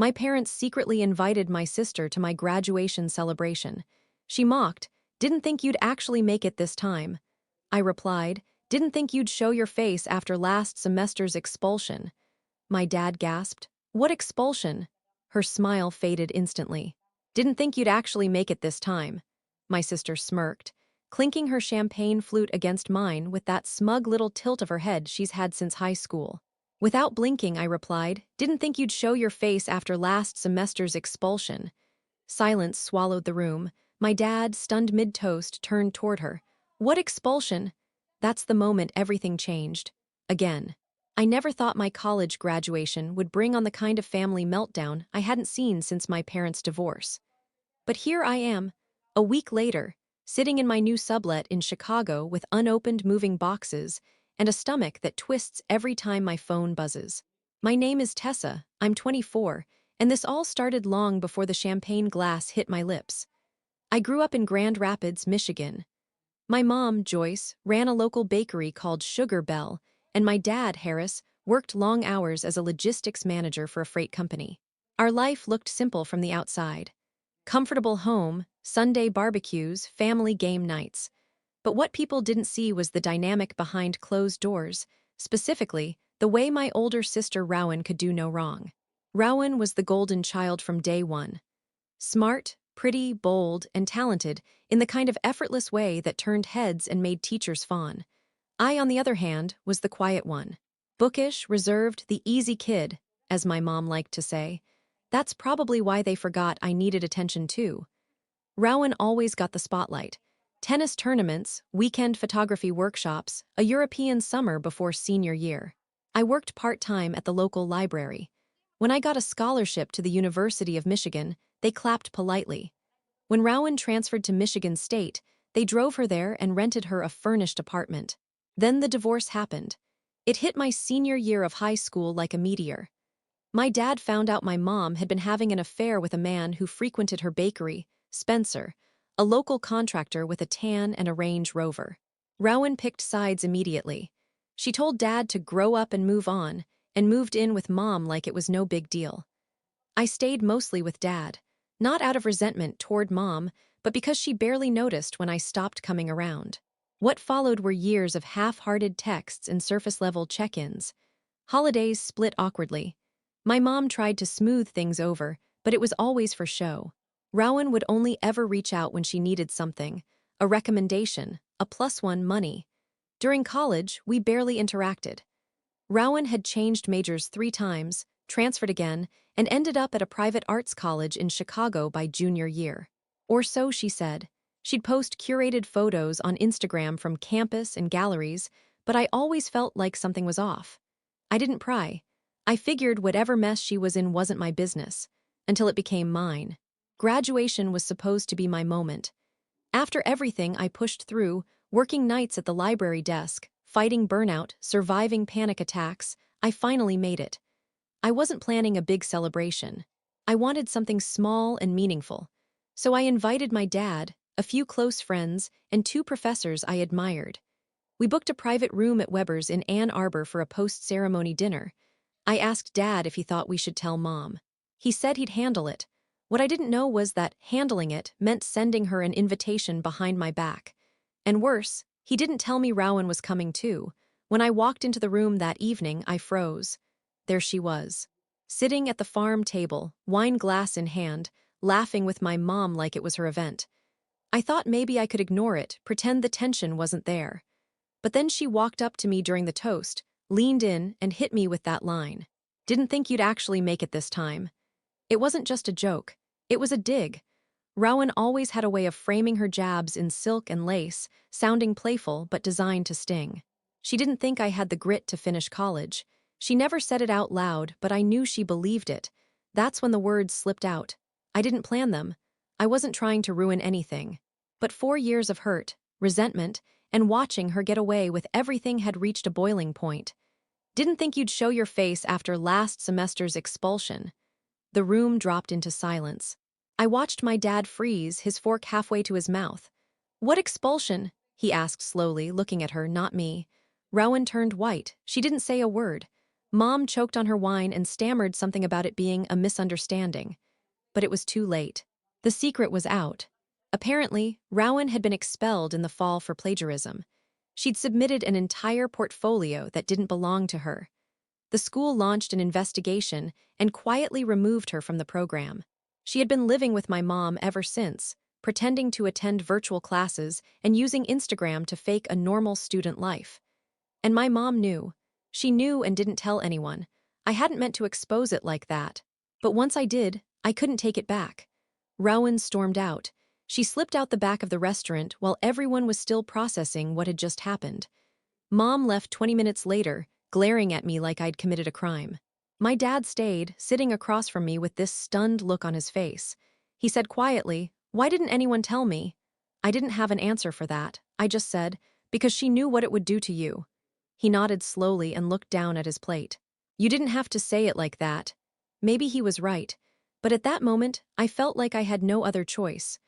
My parents secretly invited my sister to my graduation celebration. She mocked, "Didn't think you'd actually make it this time." I replied, "Didn't think you'd show your face after last semester's expulsion." My dad gasped, "What expulsion?" Her smile faded instantly. "Didn't think you'd actually make it this time." My sister smirked, clinking her champagne flute against mine with that smug little tilt of her head she's had since high school. Without blinking, I replied, "Didn't think you'd show your face after last semester's expulsion." Silence swallowed the room. My dad, stunned mid-toast, turned toward her. "What expulsion?" That's the moment everything changed. Again. I never thought my college graduation would bring on the kind of family meltdown I hadn't seen since my parents' divorce. But here I am, a week later, sitting in my new sublet in Chicago with unopened moving boxes and a stomach that twists every time my phone buzzes. My name is Tessa, I'm 24, and this all started long before the champagne glass hit my lips. I grew up in Grand Rapids, Michigan. My mom, Joyce, ran a local bakery called Sugar Bell, and my dad, Harris, worked long hours as a logistics manager for a freight company. Our life looked simple from the outside. Comfortable home, Sunday barbecues, family game nights. But what people didn't see was the dynamic behind closed doors, specifically, the way my older sister Rowan could do no wrong. Rowan was the golden child from day one. Smart, pretty, bold, and talented in the kind of effortless way that turned heads and made teachers fawn. I, on the other hand, was the quiet one. Bookish, reserved, the easy kid, as my mom liked to say. That's probably why they forgot I needed attention too. Rowan always got the spotlight. Tennis tournaments, weekend photography workshops, a European summer before senior year. I worked part-time at the local library. When I got a scholarship to the University of Michigan, they clapped politely. When Rowan transferred to Michigan State, they drove her there and rented her a furnished apartment. Then the divorce happened. It hit my senior year of high school like a meteor. My dad found out my mom had been having an affair with a man who frequented her bakery, Spencer, a local contractor with a tan and a Range Rover. Rowan picked sides immediately. She told Dad to grow up and move on, and moved in with Mom like it was no big deal. I stayed mostly with Dad, not out of resentment toward Mom, but because she barely noticed when I stopped coming around. What followed were years of half-hearted texts and surface-level check-ins. Holidays split awkwardly. My mom tried to smooth things over, but it was always for show. Rowan would only ever reach out when she needed something, a recommendation, a +1 money. During college, we barely interacted. Rowan had changed majors 3 times, transferred again, and ended up at a private arts college in Chicago by junior year. Or so she said. She'd post curated photos on Instagram from campus and galleries, but I always felt like something was off. I didn't pry. I figured whatever mess she was in wasn't my business, until it became mine. Graduation was supposed to be my moment. After everything I pushed through, working nights at the library desk, fighting burnout, surviving panic attacks, I finally made it. I wasn't planning a big celebration. I wanted something small and meaningful. So I invited my dad, a few close friends, and 2 professors I admired. We booked a private room at Weber's in Ann Arbor for a post-ceremony dinner. I asked Dad if he thought we should tell Mom. He said he'd handle it. What I didn't know was that handling it meant sending her an invitation behind my back. And worse, he didn't tell me Rowan was coming too. When I walked into the room that evening, I froze. There she was, sitting at the farm table, wine glass in hand, laughing with my mom like it was her event. I thought maybe I could ignore it, pretend the tension wasn't there. But then she walked up to me during the toast, leaned in, and hit me with that line. "Didn't think you'd actually make it this time." It wasn't just a joke. It was a dig. Rowan always had a way of framing her jabs in silk and lace, sounding playful but designed to sting. She didn't think I had the grit to finish college. She never said it out loud, but I knew she believed it. That's when the words slipped out. I didn't plan them. I wasn't trying to ruin anything. But 4 years of hurt, resentment, and watching her get away with everything had reached a boiling point. "Didn't think you'd show your face after last semester's expulsion." The room dropped into silence. I watched my dad freeze, his fork halfway to his mouth. "What expulsion?" he asked slowly, looking at her, not me. Rowan turned white. She didn't say a word. Mom choked on her wine and stammered something about it being a misunderstanding. But it was too late. The secret was out. Apparently, Rowan had been expelled in the fall for plagiarism. She'd submitted an entire portfolio that didn't belong to her. The school launched an investigation and quietly removed her from the program. She had been living with my mom ever since, pretending to attend virtual classes and using Instagram to fake a normal student life. And my mom knew. She knew and didn't tell anyone. I hadn't meant to expose it like that. But once I did, I couldn't take it back. Rowan stormed out. She slipped out the back of the restaurant while everyone was still processing what had just happened. Mom left 20 minutes later, glaring at me like I'd committed a crime. My dad stayed, sitting across from me with this stunned look on his face. He said quietly, "Why didn't anyone tell me?" I didn't have an answer for that. I just said, "Because she knew what it would do to you." He nodded slowly and looked down at his plate. "You didn't have to say it like that." Maybe he was right. But at that moment, I felt like I had no other choice.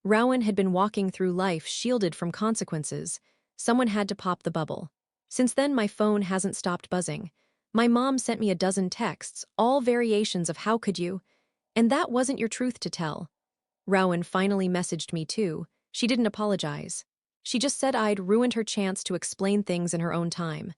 Rowan had been walking through life shielded from consequences. Someone had to pop the bubble. Since then, my phone hasn't stopped buzzing. My mom sent me a dozen texts, all variations of "how could you?" And that wasn't your truth to tell. Rowan finally messaged me too. She didn't apologize. She just said I'd ruined her chance to explain things in her own time.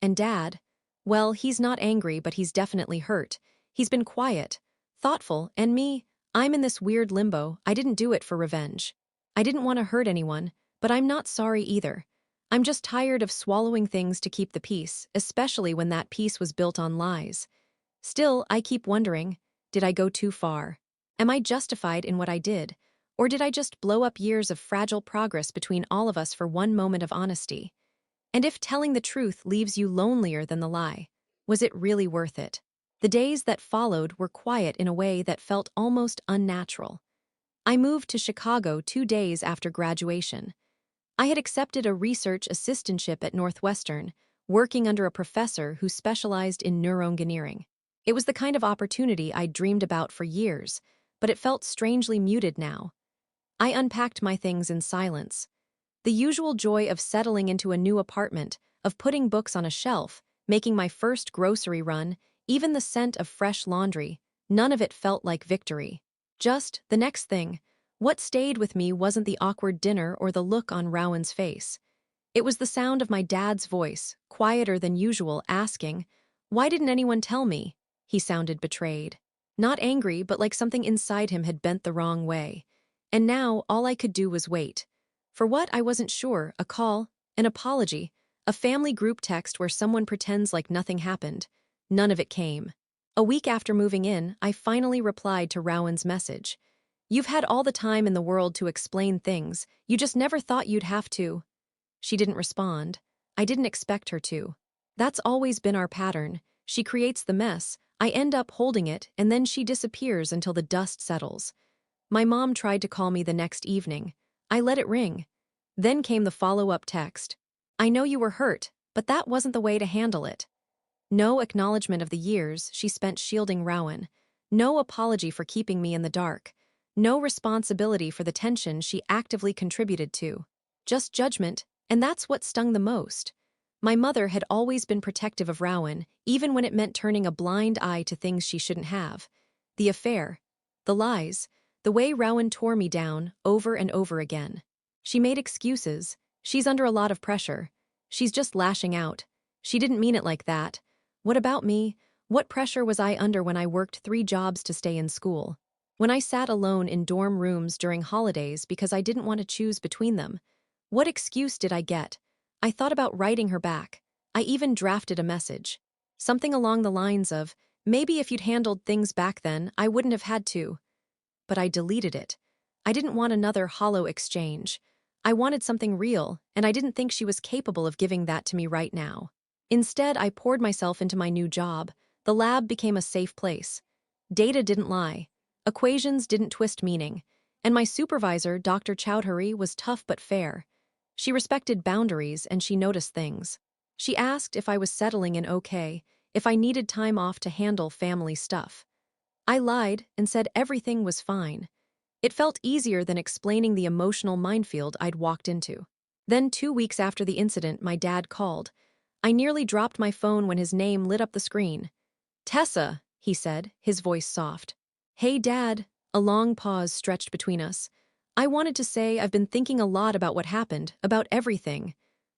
And Dad? Well, he's not angry, but he's definitely hurt. He's been quiet, thoughtful, and me, I'm in this weird limbo. I didn't do it for revenge. I didn't want to hurt anyone, but I'm not sorry either. I'm just tired of swallowing things to keep the peace, especially when that peace was built on lies. Still, I keep wondering, did I go too far? Am I justified in what I did? Or did I just blow up years of fragile progress between all of us for one moment of honesty? And if telling the truth leaves you lonelier than the lie, was it really worth it? The days that followed were quiet in a way that felt almost unnatural. I moved to Chicago 2 days after graduation. I had accepted a research assistantship at Northwestern, working under a professor who specialized in neuroengineering. It was the kind of opportunity I'd dreamed about for years, but it felt strangely muted now. I unpacked my things in silence. The usual joy of settling into a new apartment, of putting books on a shelf, making my first grocery run, even the scent of fresh laundry, none of it felt like victory. Just the next thing. What stayed with me wasn't the awkward dinner or the look on Rowan's face. It was the sound of my dad's voice, quieter than usual, asking, "Why didn't anyone tell me?" He sounded betrayed. Not angry, but like something inside him had bent the wrong way. And now, all I could do was wait. For what, I wasn't sure. A call, an apology, a family group text where someone pretends like nothing happened. None of it came. A week after moving in, I finally replied to Rowan's message. "You've had all the time in the world to explain things, you just never thought you'd have to." She didn't respond. I didn't expect her to. That's always been our pattern. She creates the mess, I end up holding it, and then she disappears until the dust settles. My mom tried to call me the next evening. I let it ring. Then came the follow-up text. "I know you were hurt, but that wasn't the way to handle it." No acknowledgement of the years she spent shielding Rowan. No apology for keeping me in the dark. No responsibility for the tension she actively contributed to. Just judgment, and that's what stung the most. My mother had always been protective of Rowan, even when it meant turning a blind eye to things she shouldn't have. The affair, the lies, the way Rowan tore me down over and over again. She made excuses. She's under a lot of pressure. She's just lashing out. She didn't mean it like that. What about me? What pressure was I under when I worked 3 jobs to stay in school? When I sat alone in dorm rooms during holidays because I didn't want to choose between them? What excuse did I get? I thought about writing her back. I even drafted a message. Something along the lines of, "Maybe if you'd handled things back then, I wouldn't have had to." But I deleted it. I didn't want another hollow exchange. I wanted something real, and I didn't think she was capable of giving that to me right now. Instead, I poured myself into my new job. The lab became a safe place. Data didn't lie. Equations didn't twist meaning. And my supervisor, Dr. Chowdhury, was tough but fair. She respected boundaries and she noticed things. She asked if I was settling in okay, if I needed time off to handle family stuff. I lied and said everything was fine. It felt easier than explaining the emotional minefield I'd walked into. Then 2 weeks after the incident, my dad called. I nearly dropped my phone when his name lit up the screen. Tessa, he said, his voice soft. Hey, Dad. A long pause stretched between us. I wanted to say I've been thinking a lot about what happened, about everything.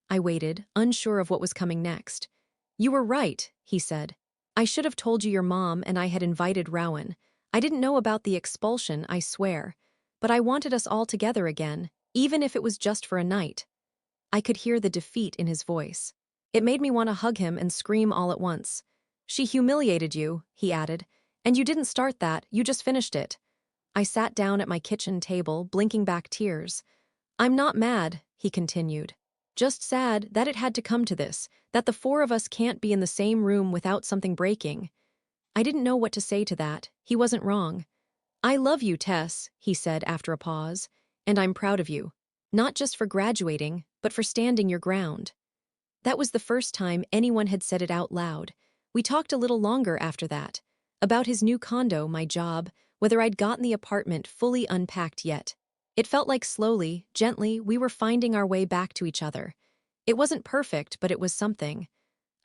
I waited, unsure of what was coming next. You were right, he said. I should have told you your mom and I had invited Rowan. I didn't know about the expulsion, I swear. But I wanted us all together again, even if it was just for a night. I could hear the defeat in his voice. It made me want to hug him and scream all at once. She humiliated you, he added. And you didn't start that, you just finished it. I sat down at my kitchen table, blinking back tears. I'm not mad, he continued. Just sad that it had to come to this, that the four of us can't be in the same room without something breaking. I didn't know what to say to that. He wasn't wrong. I love you, Tess, he said after a pause, and I'm proud of you. Not just for graduating, but for standing your ground. That was the first time anyone had said it out loud. We talked a little longer after that. About his new condo, my job, whether I'd gotten the apartment fully unpacked yet. It felt like slowly, gently, we were finding our way back to each other. It wasn't perfect, but it was something.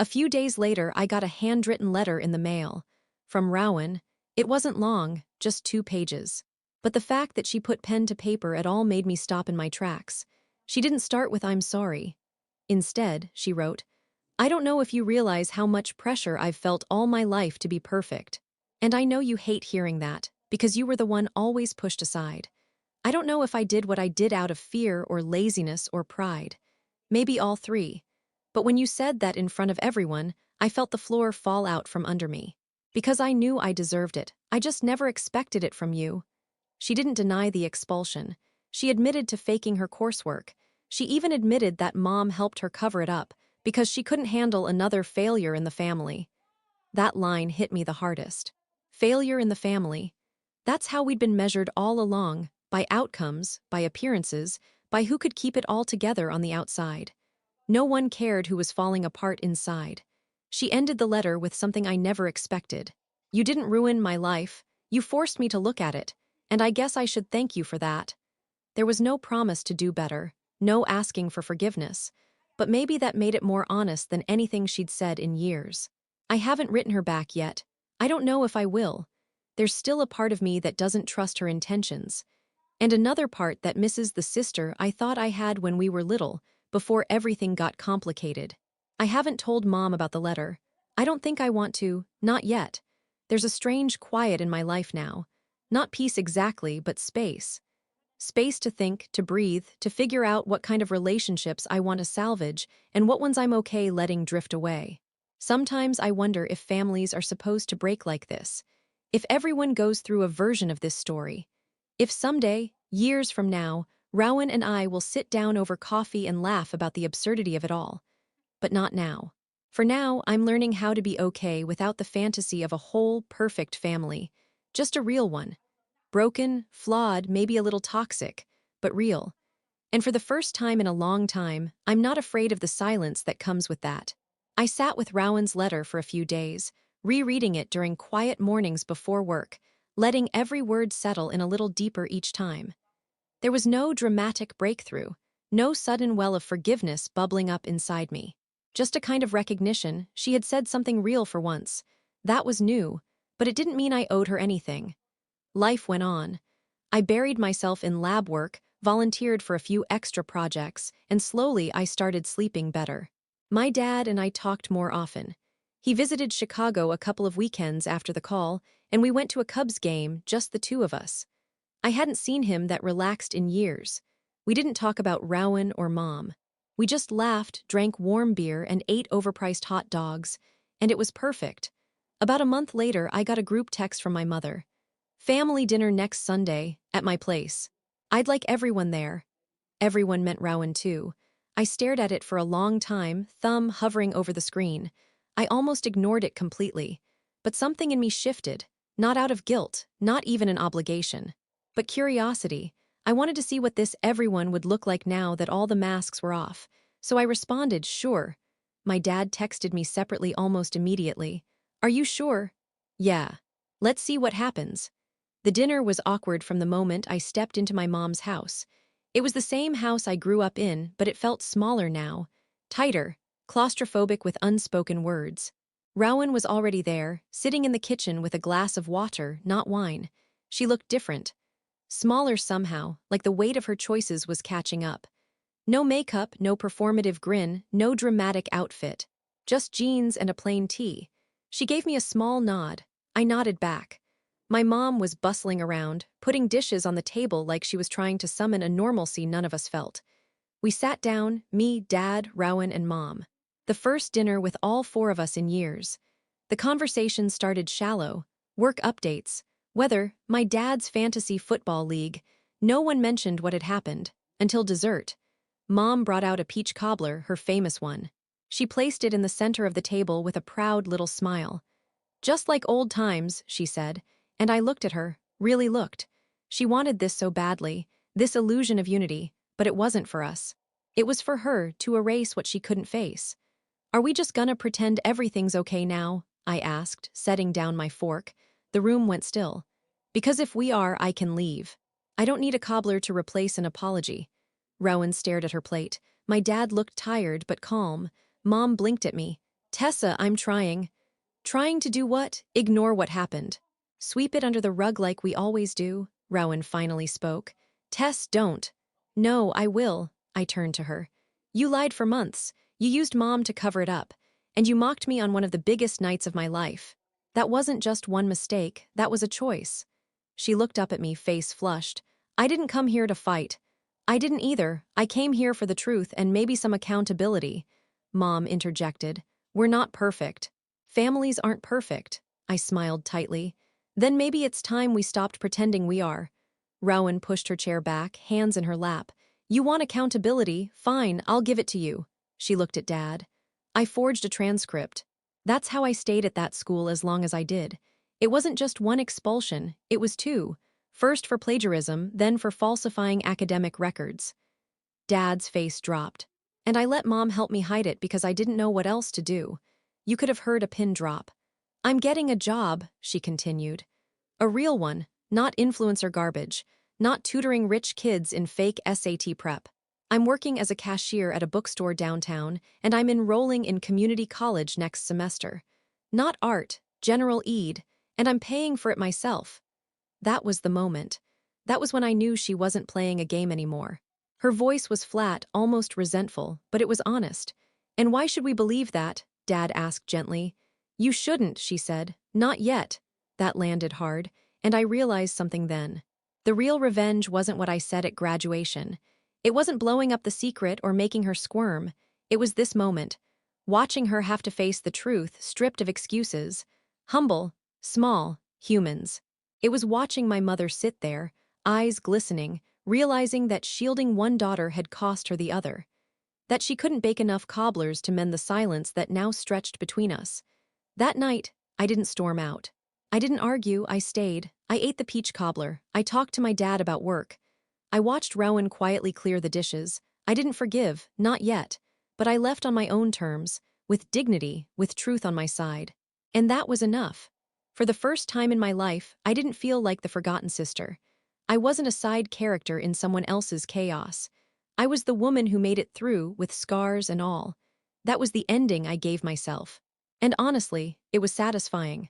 A few days later, I got a handwritten letter in the mail. From Rowan. It wasn't long, just 2 pages. But the fact that she put pen to paper at all made me stop in my tracks. She didn't start with "I'm sorry." Instead, she wrote, I don't know if you realize how much pressure I've felt all my life to be perfect. And I know you hate hearing that, because you were the one always pushed aside. I don't know if I did what I did out of fear or laziness or pride. Maybe all three. But when you said that in front of everyone, I felt the floor fall out from under me. Because I knew I deserved it, I just never expected it from you. She didn't deny the expulsion. She admitted to faking her coursework. She even admitted that Mom helped her cover it up, because she couldn't handle another failure in the family. That line hit me the hardest. Failure in the family. That's how we'd been measured all along, by outcomes, by appearances, by who could keep it all together on the outside. No one cared who was falling apart inside. She ended the letter with something I never expected. You didn't ruin my life. You forced me to look at it, and I guess I should thank you for that. There was no promise to do better, no asking for forgiveness, but maybe that made it more honest than anything she'd said in years. I haven't written her back yet. I don't know if I will. There's still a part of me that doesn't trust her intentions, and another part that misses the sister I thought I had when we were little, before everything got complicated. I haven't told Mom about the letter. I don't think I want to, not yet. There's a strange quiet in my life now. Not peace exactly, but space. Space to think, to breathe, to figure out what kind of relationships I want to salvage and what ones I'm okay letting drift away. Sometimes I wonder if families are supposed to break like this. If everyone goes through a version of this story. If someday, years from now, Rowan and I will sit down over coffee and laugh about the absurdity of it all. But not now. For now, I'm learning how to be okay without the fantasy of a whole, perfect family. Just a real one. Broken, flawed, maybe a little toxic, but real. And for the first time in a long time, I'm not afraid of the silence that comes with that. I sat with Rowan's letter for a few days, rereading it during quiet mornings before work, letting every word settle in a little deeper each time. There was no dramatic breakthrough, no sudden well of forgiveness bubbling up inside me. Just a kind of recognition she had said something real for once. That was new, but it didn't mean I owed her anything. Life went on. I buried myself in lab work, volunteered for a few extra projects, and slowly I started sleeping better. My dad and I talked more often. He visited Chicago a couple of weekends after the call, and we went to a Cubs game, just the two of us. I hadn't seen him that relaxed in years. We didn't talk about Rowan or Mom. We just laughed, drank warm beer, and ate overpriced hot dogs, and it was perfect. About a month later, I got a group text from my mother. Family dinner next Sunday, at my place. I'd like everyone there. Everyone meant Rowan too. I stared at it for a long time, thumb hovering over the screen. I almost ignored it completely. But something in me shifted, not out of guilt, not even an obligation. But curiosity. I wanted to see what this everyone would look like now that all the masks were off. So I responded, sure. My dad texted me separately almost immediately. Are you sure? Yeah. Let's see what happens. The dinner was awkward from the moment I stepped into my mom's house. It was the same house I grew up in, but it felt smaller now. Tighter. claustrophobic with unspoken words. Rowan was already there, sitting in the kitchen with a glass of water, not wine. She looked different. Smaller somehow, like the weight of her choices was catching up. No makeup, no performative grin, no dramatic outfit. Just jeans and a plain tee. She gave me a small nod. I nodded back. My mom was bustling around, putting dishes on the table like she was trying to summon a normalcy none of us felt. We sat down, me, Dad, Rowan, and Mom. The first dinner with all four of us in years. The conversation started shallow. Work updates. Weather, my dad's fantasy football league. No one mentioned what had happened. Until dessert. Mom brought out a peach cobbler, her famous one. She placed it in the center of the table with a proud little smile. Just like old times, she said, and I looked at her, really looked. She wanted this so badly, this illusion of unity, but it wasn't for us. It was for her to erase what she couldn't face. Are we just gonna pretend everything's okay now? I asked, setting down my fork. The room went still. Because if we are, I can leave. I don't need a cobbler to replace an apology. Rowan stared at her plate. My dad looked tired but calm. Mom blinked at me. Tessa, I'm trying. Trying to do what? Ignore what happened. Sweep it under the rug like we always do, Rowan finally spoke. Tess, don't. No, I will. I turned to her. You lied for months. You used Mom to cover it up. And you mocked me on one of the biggest nights of my life. That wasn't just one mistake, that was a choice. She looked up at me, face flushed. I didn't come here to fight. I didn't either. I came here for the truth and maybe some accountability. Mom interjected. We're not perfect. Families aren't perfect. I smiled tightly. Then maybe it's time we stopped pretending we are. Rowan pushed her chair back, hands in her lap. You want accountability? Fine, I'll give it to you. She looked at Dad. I forged a transcript. That's how I stayed at that school as long as I did. It wasn't just one expulsion, it was two. First for plagiarism, then for falsifying academic records. Dad's face dropped. And I let Mom help me hide it because I didn't know what else to do. You could have heard a pin drop. I'm getting a job, she continued. A real one, not influencer garbage, not tutoring rich kids in fake SAT prep. I'm working as a cashier at a bookstore downtown, and I'm enrolling in community college next semester. Not art, general ed, and I'm paying for it myself. That was the moment. That was when I knew she wasn't playing a game anymore. Her voice was flat, almost resentful, but it was honest. And why should we believe that? Dad asked gently. You shouldn't, she said. Not yet. That landed hard, and I realized something then. The real revenge wasn't what I said at graduation. It wasn't blowing up the secret or making her squirm. It was this moment. Watching her have to face the truth, stripped of excuses. Humble, small, humans. It was watching my mother sit there, eyes glistening, realizing that shielding one daughter had cost her the other. That she couldn't bake enough cobblers to mend the silence that now stretched between us. That night, I didn't storm out. I didn't argue, I stayed. I ate the peach cobbler. I talked to my dad about work. I watched Rowan quietly clear the dishes. I didn't forgive, not yet. But I left on my own terms, with dignity, with truth on my side. And that was enough. For the first time in my life, I didn't feel like the forgotten sister. I wasn't a side character in someone else's chaos. I was the woman who made it through, with scars and all. That was the ending I gave myself. And honestly, it was satisfying.